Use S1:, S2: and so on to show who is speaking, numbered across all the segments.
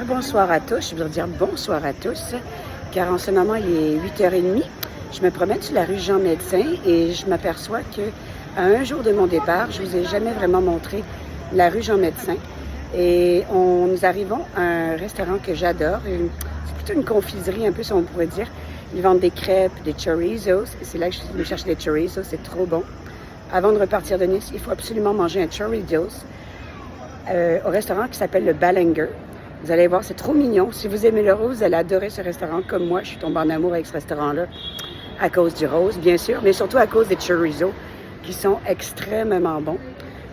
S1: Bonsoir à tous, je voudrais dire bonsoir à tous, car en ce moment il est 8h30. Je me promène sur la rue Jean-Médecin et je m'aperçois qu'à un jour de mon départ, je ne vous ai jamais vraiment montré la rue Jean-Médecin. Et nous arrivons à un restaurant que j'adore, c'est plutôt une confiserie un peu si on pourrait dire. Ils vendent des crêpes, des chorizos, c'est là que je suis venue chercher des chorizos, c'est trop bon. Avant de repartir de Nice, il faut absolument manger un chorizos au restaurant qui s'appelle le Ballinger. Vous allez voir, c'est trop mignon. Si vous aimez le rose, vous allez adorer ce restaurant. Comme moi, je suis tombée en amour avec ce restaurant-là à cause du rose, bien sûr, mais surtout à cause des chorizos qui sont extrêmement bons.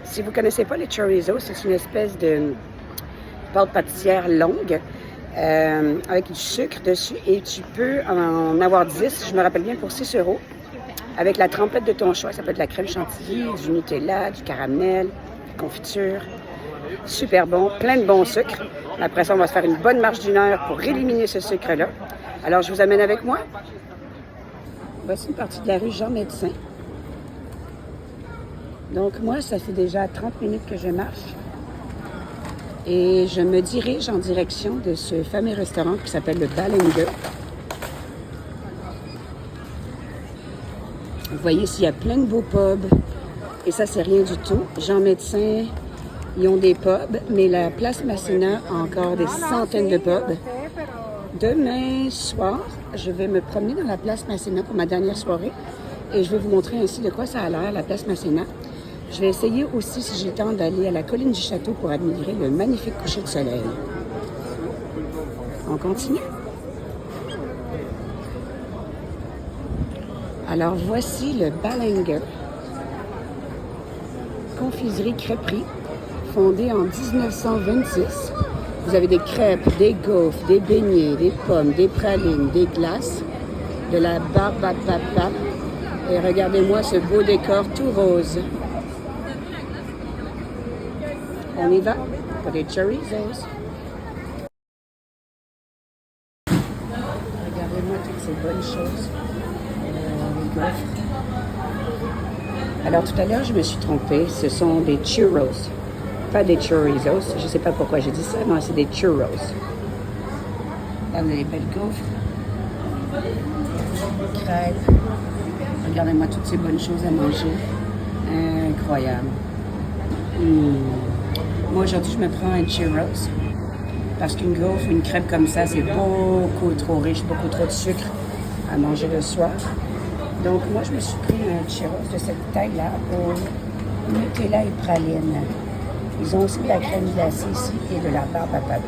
S1: Si vous ne connaissez pas les chorizos, c'est une espèce de pâte pâtissière longue avec du sucre dessus et tu peux en avoir 10, je me rappelle bien, pour 6 €, avec la trempette de ton choix. Ça peut être de la crème chantilly, du Nutella, du caramel, confiture. Super bon, plein de bons sucres. Après ça, on va se faire une bonne marche d'une heure pour éliminer ce sucre-là. Alors, je vous amène avec moi. Voici une partie de la rue Jean-Médecin. Donc, moi, ça fait déjà 30 minutes que je marche. Et je me dirige en direction de ce fameux restaurant qui s'appelle le Ballinger. Vous voyez ici, il y a plein de beaux pubs. Et ça, c'est rien du tout. Jean-Médecin, ils ont des pubs, mais la place Masséna a encore des centaines de pubs. Demain soir, je vais me promener dans la place Masséna pour ma dernière soirée et je vais vous montrer ainsi de quoi ça a l'air, la place Masséna. Je vais essayer aussi, si j'ai le temps, d'aller à la colline du château pour admirer le magnifique coucher de soleil. On continue. Alors, voici le Ballinger, confiserie crêperie, fondée en 1926. Vous avez des crêpes, des gaufres, des beignets, des pommes, des pralines, des glaces, de la barbapapa. Et regardez-moi ce beau décor tout rose. On y va pour des chorizos. Regardez-moi toutes ces bonnes choses. Les gaufres. Alors tout à l'heure, je me suis trompée. Ce sont des churros. Pas des chorizos. Je ne sais pas pourquoi j'ai dit ça. Non, c'est des churros. Là, vous avez des belles gaufres. Crêpes. Regardez-moi toutes ces bonnes choses à manger. Incroyable. Moi, aujourd'hui, je me prends un churros. Parce qu'une gaufre, une crêpe comme ça, c'est beaucoup trop riche, beaucoup trop de sucre à manger le soir. Donc, moi, je me suis pris un churros de cette taille-là au Nutella et praline. Ils ont aussi de la crème glacée ici et de la barbe à papa.